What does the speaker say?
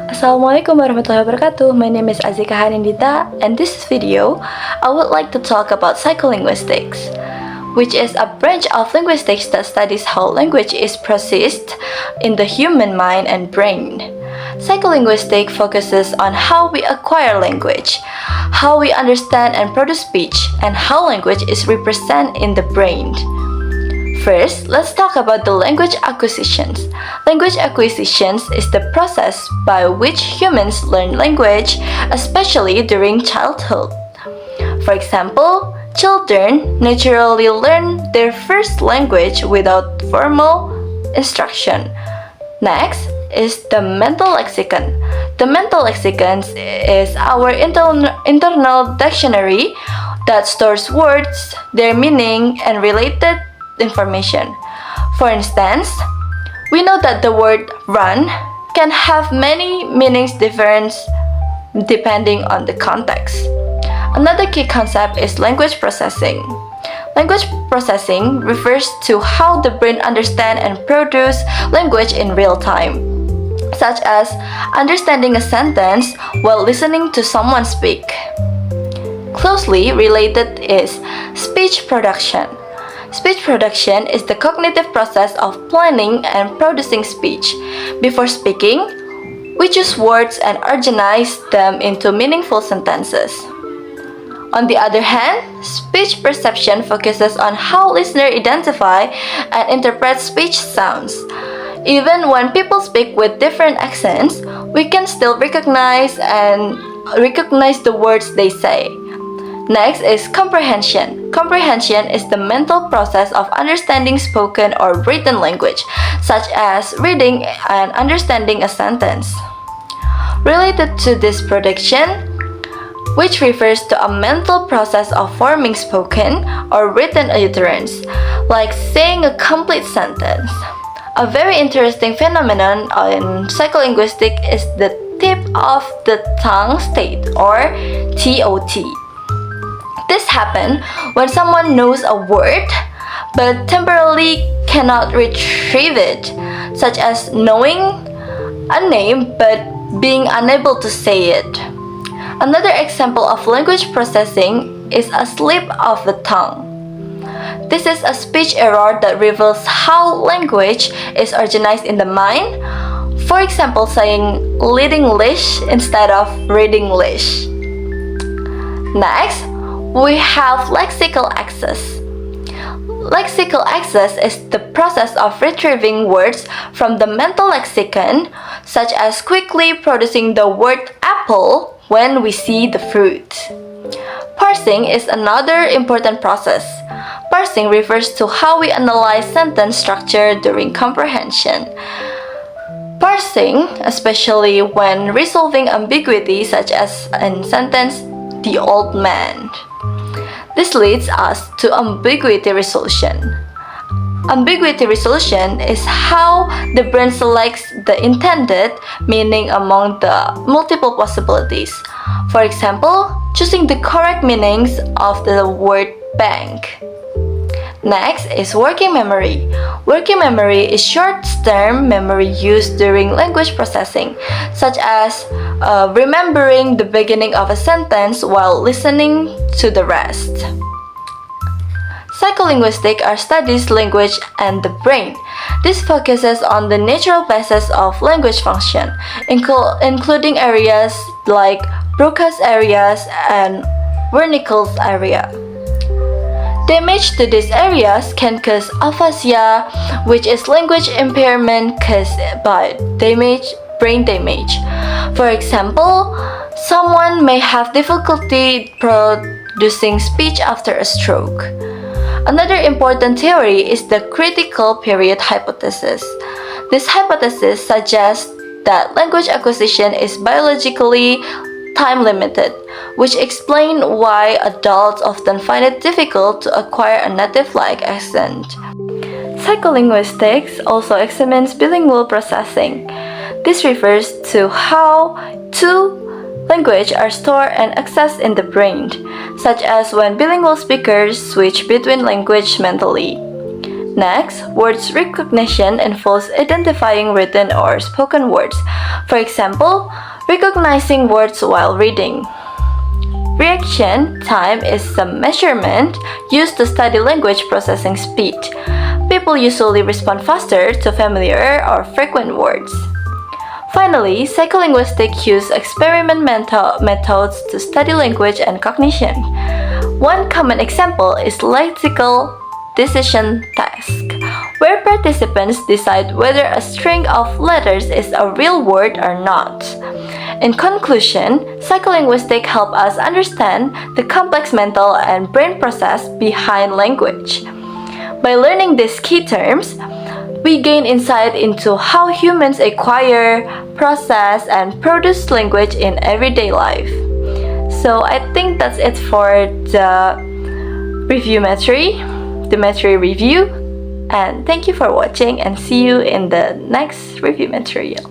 Assalamualaikum warahmatullahi wabarakatuh. My name is Azika Hanindita, and this video I would like to talk about psycholinguistics, which is a branch of linguistics that studies how language is processed in the human mind and brain. Psycholinguistics focuses on how we acquire language, how we understand and produce speech, and how language is represented in the brain. First, let's talk about the language acquisitions. Language acquisitions is the process by which humans learn language, especially during childhood. For example, children naturally learn their first language without formal instruction. Next is the mental lexicon. The mental lexicon is our internal dictionary that stores words, their meaning, and related information. For instance, we know that the word run can have many meanings different depending on the context. Another key concept is language processing. Language processing refers to how the brain understands and produces language in real time, such as understanding a sentence while listening to someone speak. Closely related is speech production. Speech production is the cognitive process of planning and producing speech. Before speaking, we choose words and organize them into meaningful sentences. On the other hand, speech perception focuses on how listeners identify and interpret speech sounds. Even when people speak with different accents, we can still recognize the words they say. Next is comprehension. Comprehension is the mental process of understanding spoken or written language, such as reading and understanding a sentence. Related to this production, which refers to a mental process of forming spoken or written utterance, like saying a complete sentence. A very interesting phenomenon in psycholinguistics is the tip of the tongue state, or TOT. This happens when someone knows a word but temporarily cannot retrieve it, such as knowing a name but being unable to say it. Another example of language processing is a slip of the tongue. This is a speech error that reveals how language is organized in the mind. For example, saying leading leash instead of reading leash. Next, we have lexical access. Lexical access is the process of retrieving words from the mental lexicon, such as quickly producing the word apple when we see the fruit. Parsing is another important process. Parsing refers to how we analyze sentence structure during comprehension. Parsing, especially when resolving ambiguity, such as in sentence, the old man. This leads us to ambiguity resolution. Ambiguity resolution is how the brain selects the intended meaning among the multiple possibilities. For example, choosing the correct meanings of the word bank. Next is working memory. Working memory is short-term memory used during language processing, such as remembering the beginning of a sentence while listening to the rest. Psycholinguistics studies language and the brain. This focuses on the natural basis of language function, including areas like Broca's areas and Wernicke's area. Damage to these areas can cause aphasia, which is language impairment caused by brain damage. For example, someone may have difficulty producing speech after a stroke. Another important theory is the critical period hypothesis. This hypothesis suggests that language acquisition is biologically time-limited, which explains why adults often find it difficult to acquire a native-like accent. Psycholinguistics also examines bilingual processing. This refers to how two languages are stored and accessed in the brain, such as when bilingual speakers switch between languages mentally. Next, words recognition involves identifying written or spoken words. For example, recognizing words while reading. Reaction time is a measurement used to study language processing speed. People usually respond faster to familiar or frequent words. Finally, psycholinguistics use experimental methods to study language and cognition. One common example is lexical decision task, where participants decide whether a string of letters is a real word or not. In conclusion, psycholinguistics help us understand the complex mental and brain process behind language. By learning these key terms, we gain insight into how humans acquire, process, and produce language in everyday life. So I think that's it for the material review, and thank you for watching and see you in the next review material.